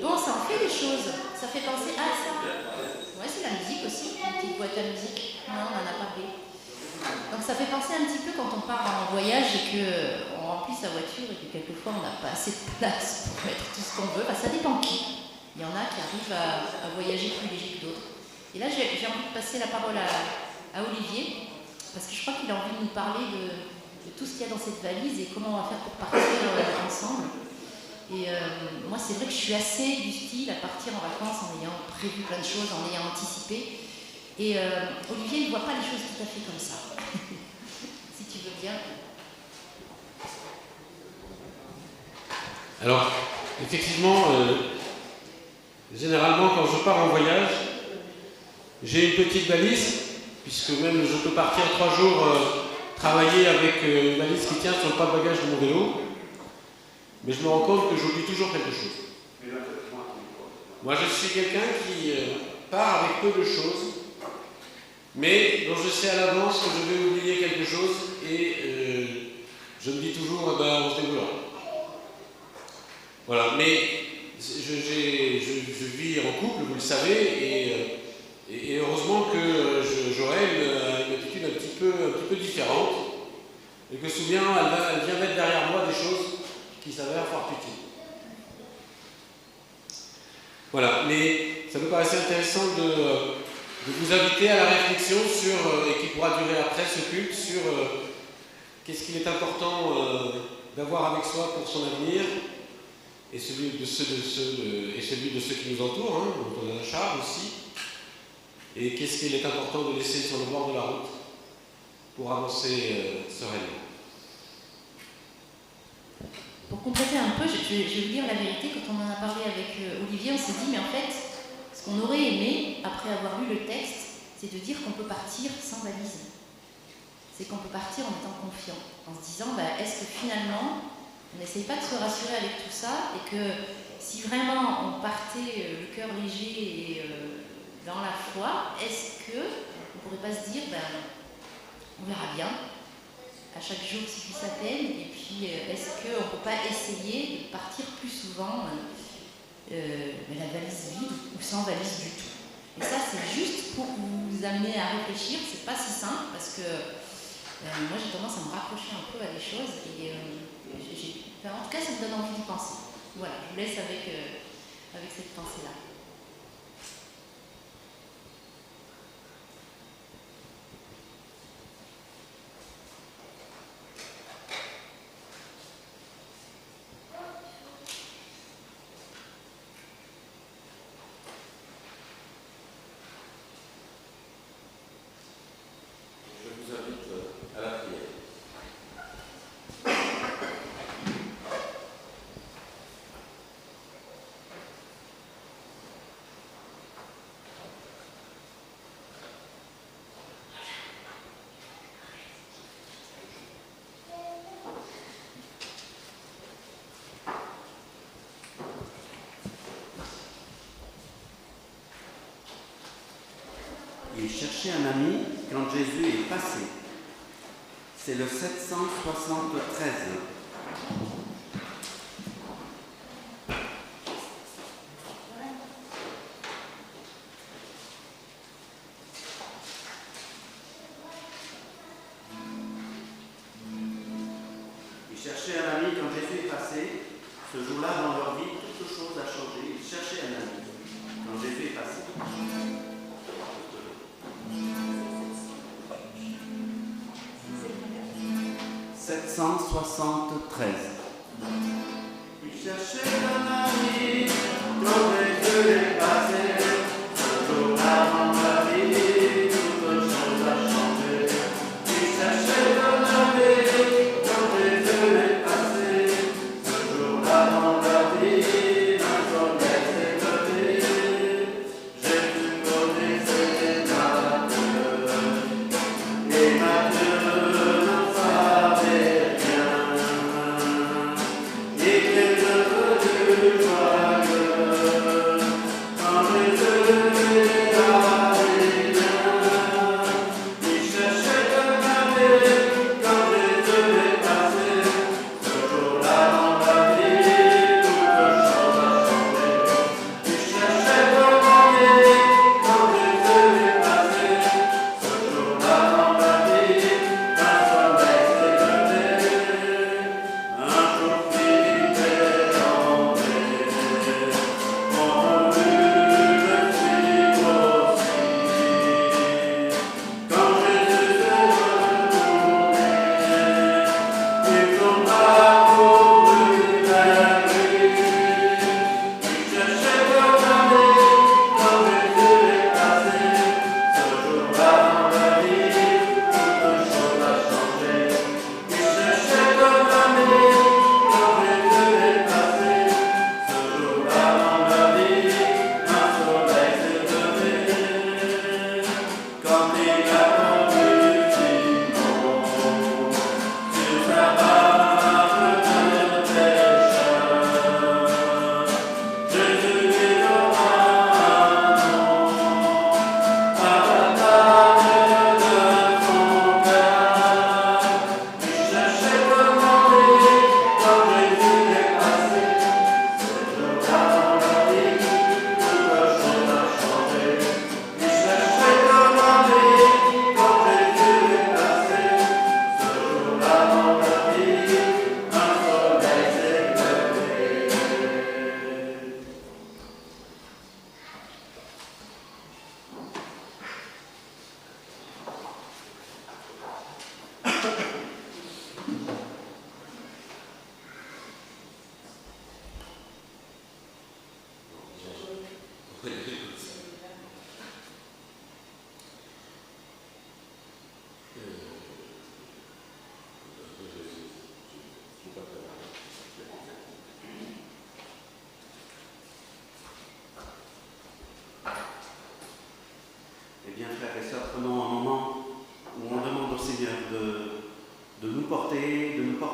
Bon, ça en fait des choses, ça fait penser à ça. Ouais, c'est la musique aussi, une petite boîte à musique. Non, on en a parlé. Donc ça fait penser un petit peu quand on part en voyage et qu'on remplit sa voiture et que quelquefois on n'a pas assez de place pour mettre tout ce qu'on veut. Enfin, ça dépend qui. Il y en a qui arrivent à voyager plus léger que d'autres. Et là, j'ai envie de passer la parole à Olivier, parce que je crois qu'il a envie de nous parler de tout ce qu'il y a dans cette valise et comment on va faire pour partir ensemble. Et moi, c'est vrai que je suis assez du style à partir en vacances en ayant prévu plein de choses, en ayant anticipé. Et Olivier, il ne voit pas les choses tout à fait comme ça. Si tu veux bien. Alors, effectivement, généralement, quand je pars en voyage, j'ai une petite valise, puisque même je peux partir 3 jours travailler avec une valise qui tient sur le porte-bagages de mon vélo, mais je me rends compte que j'oublie toujours quelque chose. Moi, je suis quelqu'un qui part avec peu de choses, mais dont je sais à l'avance que je vais oublier quelque chose et je me dis toujours, on se débrouillera. Voilà, mais je vis en couple, vous le savez, et heureusement que j'aurai une attitude un petit peu différente, et que soudain elle vient mettre derrière moi des choses qui s'avèrent fort utiles. Voilà, mais ça me paraissait intéressant de vous inviter à la réflexion et qui pourra durer après ce culte, sur qu'est-ce qu'il est important d'avoir avec soi pour son avenir, et celui de ceux qui nous entourent, hein, dont on a la charge aussi, et qu'est-ce qu'il est important de laisser sur le bord de la route pour avancer sereinement. Pour compléter un peu, je vais vous dire la vérité, quand on en a parlé avec Olivier, on s'est dit, mais en fait, ce qu'on aurait aimé, après avoir lu le texte, c'est de dire qu'on peut partir sans valise. C'est qu'on peut partir en étant confiant, en se disant, est-ce que finalement, on n'essaye pas de se rassurer avec tout ça, et que si vraiment on partait le cœur léger et dans la foi, est-ce qu'on ne pourrait pas se dire, on verra bien, à chaque jour suffit sa peine, et puis est-ce qu'on ne peut pas essayer de partir plus souvent la valise vide ou sans valise du tout. Et ça, c'est juste pour vous amener à réfléchir, c'est pas si simple, parce que moi j'ai tendance à me raccrocher un peu à des choses, et en tout cas ça me donne envie d'y penser. Voilà, je vous laisse avec cette pensée-là. Il cherchait un ami quand Jésus est passé. C'est le 773. Ils cherchaient un ami quand Jésus est passé. Ce jour-là, dans leur vie, toute chose a changé. Ils cherchaient un ami quand Jésus est passé. 773. Il cherchait un ami quand Jésus est passé. Ce jour-là dans ma vie, toute chose a changé. Il cherchait un ami quand Jésus est passé. Ce jour-là dans ma vie, un soleil s'est levé. Jésus connaissait Matthieu et Matthieu n'en savait rien. Il est devenu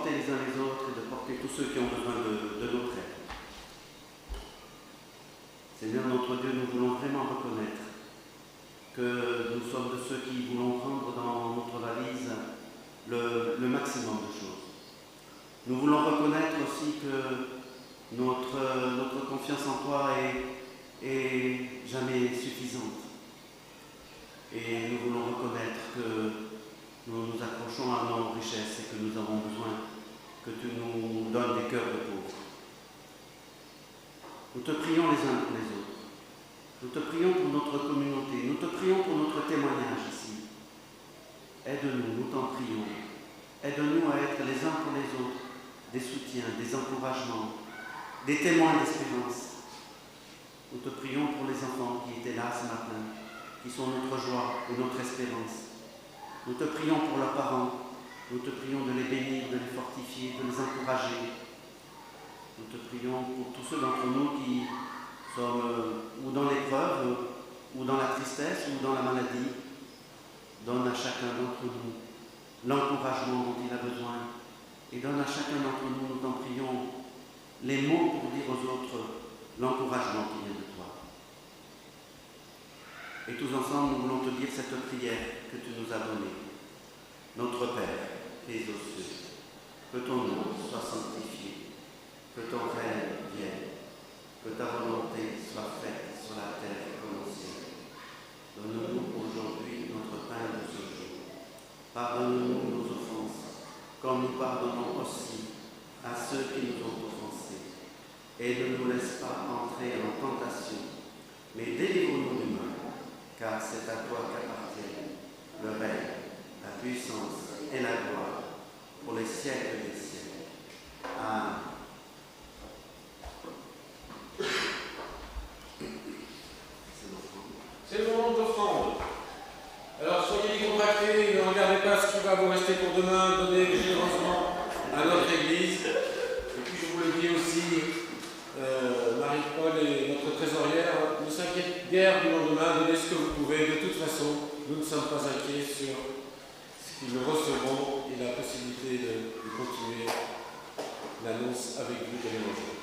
porter les uns les autres et de porter tous ceux qui ont besoin de notre aide. Seigneur notre Dieu, nous voulons vraiment reconnaître que nous sommes de ceux qui voulons prendre dans notre valise le maximum de choses. Nous voulons reconnaître aussi que notre confiance en toi est jamais suffisante. Et nous voulons reconnaître que nous nous accrochons à nos richesses et que nous avons besoin que tu nous donnes des cœurs de pauvres. Nous te prions les uns pour les autres. Nous te prions pour notre communauté. Nous te prions pour notre témoignage ici. Aide-nous, nous t'en prions. Aide-nous à être les uns pour les autres des soutiens, des encouragements, des témoins d'espérance. Nous te prions pour les enfants qui étaient là ce matin, qui sont notre joie et notre espérance. Nous te prions pour leurs parents. Nous te prions de les bénir, de les fortifier, de les encourager. Nous te prions pour tous ceux d'entre nous qui sont ou dans l'épreuve, ou dans la tristesse, ou dans la maladie. Donne à chacun d'entre nous l'encouragement dont il a besoin. Et donne à chacun d'entre nous, nous t'en prions, les mots pour dire aux autres l'encouragement qui vient de toi. Et tous ensemble, nous voulons te dire cette prière que tu nous as donnée. Notre Père, qui es aux cieux, que ton nom soit sanctifié, que ton règne vienne, que ta volonté soit faite sur la terre comme au ciel. Donne-nous aujourd'hui notre pain de ce jour. Pardonne-nous nos offenses, comme nous pardonnons aussi à ceux qui nous ont offensés. Et ne nous laisse pas entrer en tentation, mais délivre-nous du mal, car c'est à toi qu'appartiennent le règne, la puissance et la gloire pour les siècles des siècles. Amen. C'est le moment de l'offrande. Alors soyez contractés, ne regardez pas ce qui va vous rester pour demain, donnez généreusement à notre Église. Et puis je vous le dis aussi, Marie-Paul et notre trésorière ne s'inquiètent guère du lendemain, donnez ce que vous pouvez. De toute façon, nous ne sommes pas inquiets sur ce que nous recevrons et la possibilité de continuer l'annonce avec vous de l'évangile.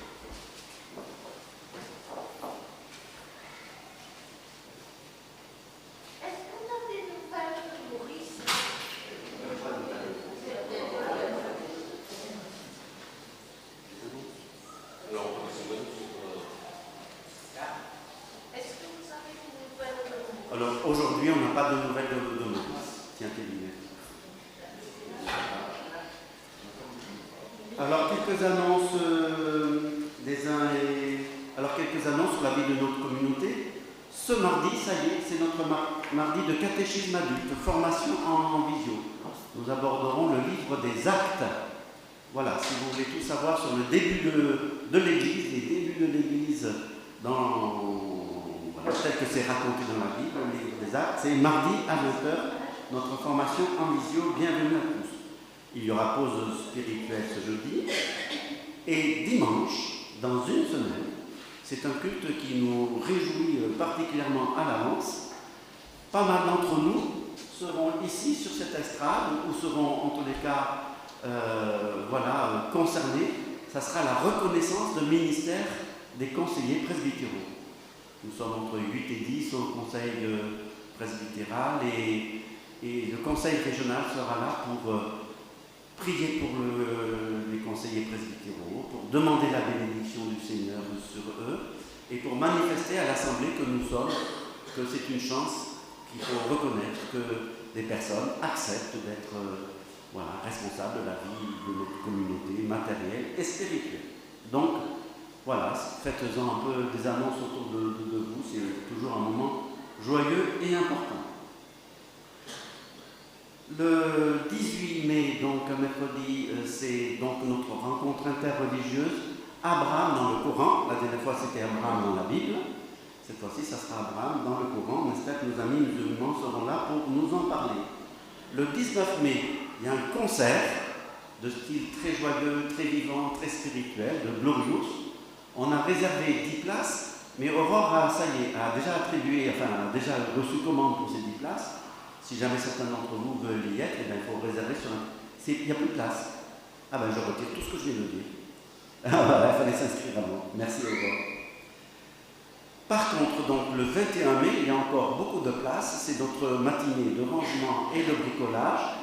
Alors aujourd'hui, on n'a pas de nouvelles de Maurice. Tiens tes lunettes. Alors quelques annonces des uns et... Alors quelques annonces sur la vie de notre communauté. Ce mardi, ça y est, c'est notre mardi de catéchisme adulte, formation en visio. Nous aborderons le livre des actes. Voilà, si vous voulez tout savoir sur le début de l'Église, les débuts de l'Église tel que c'est raconté dans la Bible, le livre des actes, c'est mardi à 20h, notre formation en visio, bienvenue à tous. Il y aura pause spirituelle ce jeudi, et dimanche, dans une semaine, c'est un culte qui nous réjouit particulièrement à l'avance. Pas mal d'entre nous seront ici sur cette estrade, ou seront en tous les cas concernés. Ça sera la reconnaissance de ministère des conseillers presbytéraux. Nous sommes entre 8 et 10 au conseil presbytéral et le conseil régional sera là pour prier pour les conseillers presbytéraux, pour demander la bénédiction du Seigneur sur eux et pour manifester à l'Assemblée que nous sommes, que c'est une chance qu'il faut reconnaître que des personnes acceptent d'être responsables de la vie de notre communauté matérielle et spirituelle. Donc, voilà, faites-en un peu des annonces autour de vous, c'est toujours un moment joyeux et important. Le 18 mai, donc mercredi, c'est donc notre rencontre interreligieuse. Abraham dans le Coran, la dernière fois c'était Abraham dans la Bible, cette fois-ci ça sera Abraham dans le Coran. On espère que nos amis musulmans seront là pour nous en parler. Le 19 mai, il y a un concert de style très joyeux, très vivant, très spirituel, de Glorious. On a réservé 10 places, mais Aurore a déjà reçu commande pour ces 10 places. Si jamais certains d'entre vous veulent y être, il faut réserver sur un... Il n'y a plus de place. Ah ben je retire tout ce que je viens de dire. Ah voilà, il fallait s'inscrire avant. Merci, au revoir. Par contre, donc le 21 mai, il y a encore beaucoup de place. C'est notre matinée de rangement et de bricolage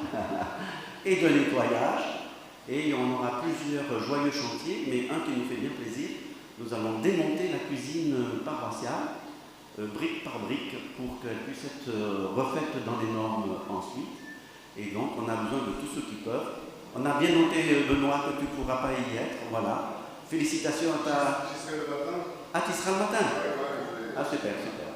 et de nettoyage. Et on aura plusieurs joyeux chantiers, mais un qui nous fait bien plaisir. Nous allons démonter la cuisine paroissiale, brique par brique, pour qu'elle puisse être refaite dans les normes ensuite. Et donc, on a besoin de tous ceux qui peuvent. On a bien noté, Benoît, que tu ne pourras pas y être. Voilà. Félicitations à ta... J'y serai le matin. Ah, tu seras le matin? Ouais, Ah, super, super.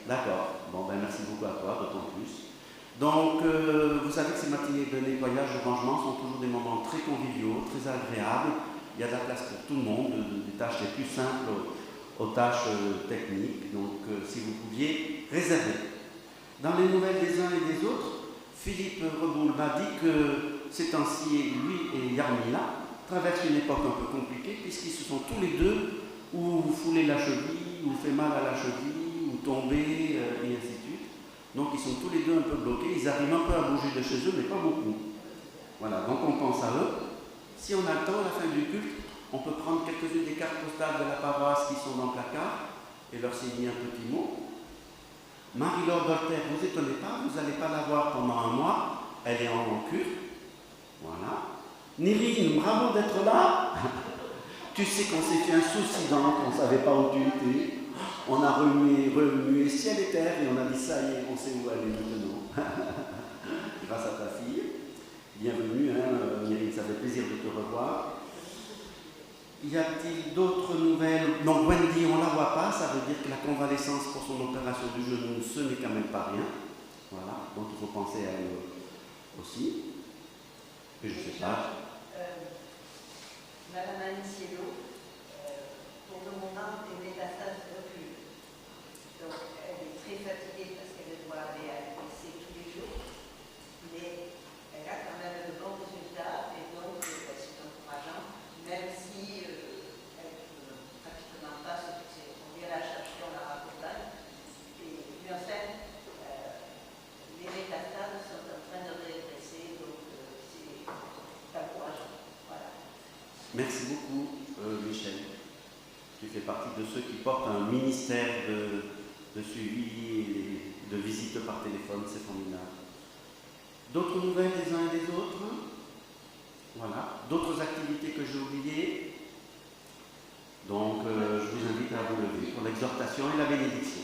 D'accord. Bon, ben merci beaucoup à toi, d'autant plus. Donc, vous savez que ces matinées de nettoyage, de rangement sont toujours des moments très conviviaux, très agréables. Il y a de la place pour tout le monde, des tâches les plus simples aux tâches techniques. Donc, si vous pouviez réserver. Dans les nouvelles des uns et des autres, Philippe Reboul m'a dit que ces temps-ci, lui et Yarmila traversent une époque un peu compliquée, puisqu'ils se sont tous les deux ou foulé la cheville, ou fait mal à la cheville, ou tombé, et ainsi de suite. Donc ils sont tous les deux un peu bloqués, ils arrivent un peu à bouger de chez eux, mais pas beaucoup. Voilà, donc on pense à eux. Si on a le temps, à la fin du culte, on peut prendre quelques-unes des cartes postales de la paroisse qui sont dans le placard, et leur signer un petit mot. Marie-Laure Dolter, vous étonnez pas, vous n'allez pas la voir pendant un mois, elle est en cure. Voilà. Nirine, bravo d'être là. Tu sais qu'on s'est fait un souci qu'on ne savait pas où tu étais. On a remué ciel et terre et on a dit ça y est, on sait où aller maintenant. Grâce à ta fille. Bienvenue, Nirine, ça fait plaisir de te revoir. Y a-t-il d'autres nouvelles? Non, Wendy, on ne la voit pas, ça veut dire que la convalescence pour son opération du genou, ce n'est quand même pas rien. Voilà, donc il faut penser à elle aussi. Et je ne sais pas. Madame Aniciello, pour le moment, les métastases reculent. Donc, elle est très fatiguée parce qu'elle doit aller à l'IPC tous les jours. Mais elle a quand même de bons résultats et donc c'est encourageant, même si elle ne peut pratiquement pas se fixer. On vient la chercher, on la raccompagne. Mais en fait, les métastases sont en train de régresser, donc c'est encourageant. Voilà. Merci beaucoup, Michel. Tu fais partie de ceux qui portent un ministère de suivi et de visite par téléphone, c'est formidable. D'autres nouvelles des uns et des autres? Voilà. D'autres activités que j'ai oubliées? Donc, je vous invite à vous lever pour l'exhortation et la bénédiction.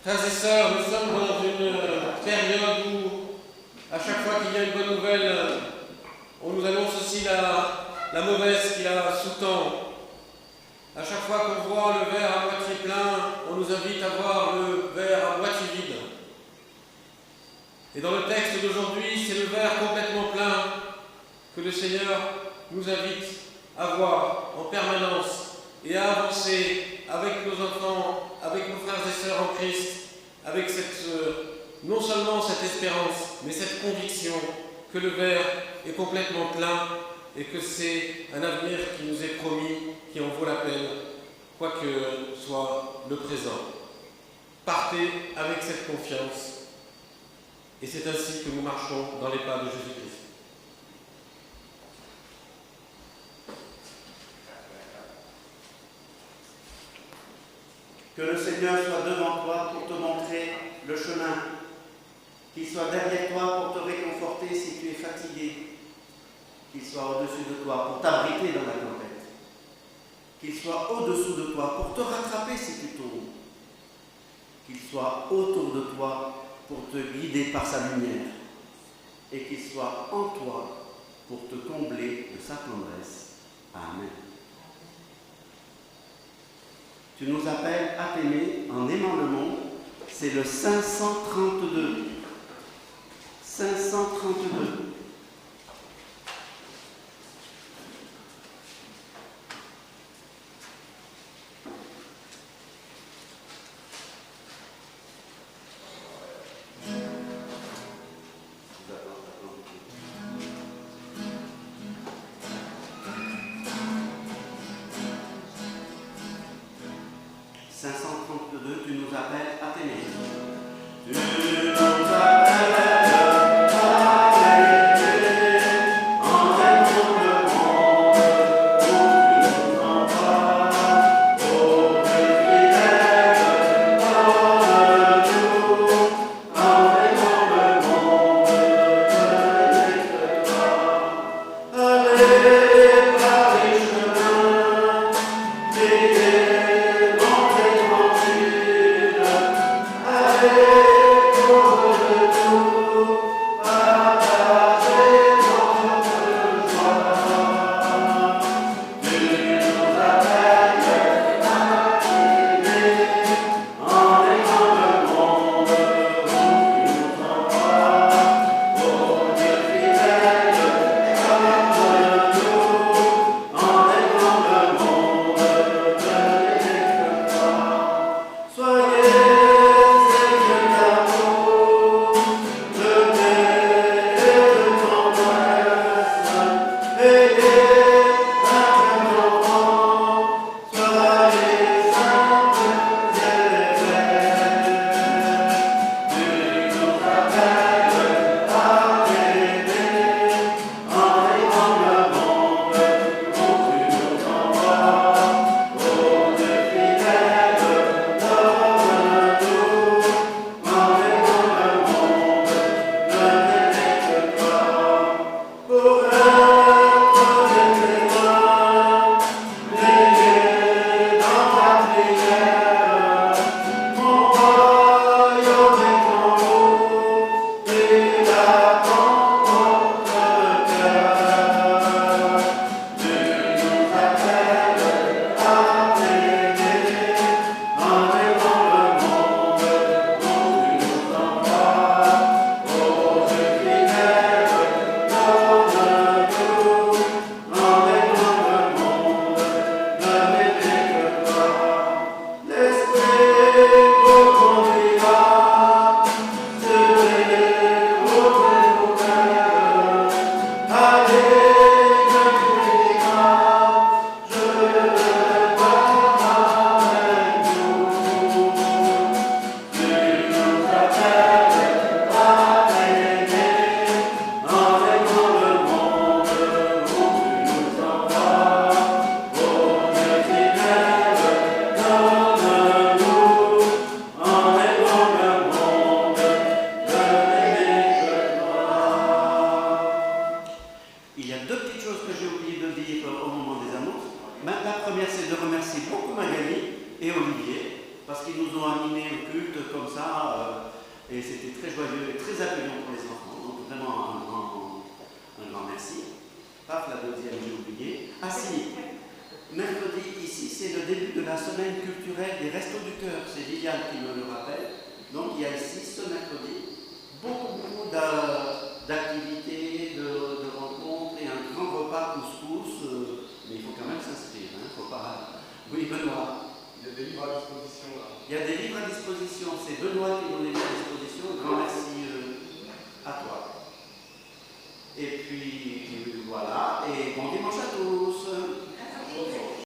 Frères et sœurs, nous sommes dans une période où, à chaque fois qu'il y a une bonne nouvelle, on nous annonce aussi la mauvaise qui la sous-tend. À chaque fois qu'on voit le verre à moitié plein, on nous invite à voir le verre à moitié vide. Et dans le texte d'aujourd'hui, c'est le verre complètement plein que le Seigneur nous invite à voir en permanence et à avancer avec nos enfants, avec nos frères et sœurs en Christ, avec non seulement cette espérance, mais cette conviction que le verre est complètement plein et que c'est un avenir qui nous est promis, qui en vaut la peine, quoi que soit le présent. Partez avec cette confiance et c'est ainsi que nous marchons dans les pas de Jésus-Christ. Que le Seigneur soit devant toi pour te montrer le chemin, qu'il soit derrière toi pour te réconforter si tu es fatigué, qu'il soit au-dessus de toi pour t'abriter dans la tempête, qu'il soit au-dessous de toi pour te rattraper si tu tombes, qu'il soit autour de toi pour te guider par sa lumière et qu'il soit en toi pour te combler de sa tendresse. Amen. Tu nous appelles à t'aimer en aimant le monde. C'est le 532. 532. Tu appelle à t'aimer. Tu nous appelles à t'aimer, en aimant le monde où tu nous envoies. Ô Dieu fidèle, donne-nous, en aimant le monde, de n'aimer que toi. Allez par les chemins, veillez dans tes tranquilles, allez autour de nous, partagez notre joie. Tu nous appelles à t'aimer, en aimant le monde où tu nous envoies. Ô Dieu fidèle, donne-nous, en aimant le monde, de n'aimer que toi. Soyez Seigneur d'amour, de paix et de tendresse, ayez un cœur d'enfant, soyez simples et belles. Tu nous appelles à t'aimer, en aimant le monde où tu nous envoies. Ô Dieu fidèle, donne-nous, en aimant le monde, de n'aimer que toi. Pour être des témoins, veillez dans ta prière, mon royaume est en haut, et attend notre cœur. Tu nous appelles à t'aimer, en aimant le monde où tu nous envoies. Ô Dieu fidèle, donne-nous, en aimant le monde, de n'aimer que toi. L'Esprit vous conduira, celui auprès de nos cœurs. Allez, ne craignez pas, je le vois avec nous. Tu nous appelles à t'aimer, en aimant le monde où tu nous envoies. Ô Dieu fidèle, donne-nous, en aimant le monde, de n'aimer que toi. Il y a deux petites choses que j'ai oublié de dire au moment des annonces. La première, c'est de remercier beaucoup Magali et Olivier, parce qu'ils nous ont animé le culte comme ça, et c'était très joyeux et très accueillant pour les enfants. Donc vraiment un grand merci. Paf, la deuxième, j'ai oublié. Ah si, mercredi, ici, c'est le début de la semaine culturelle des Restos du Cœur. C'est Liliane qui me le rappelle. Donc il y a ici, ce mercredi, beaucoup d'activités, de rencontres et un grand repas couscous. Mais il faut quand même s'inscrire. Faut pas... Oui, Benoît. Il y a des livres à disposition là. Il y a des livres à disposition. C'est Benoît qui nous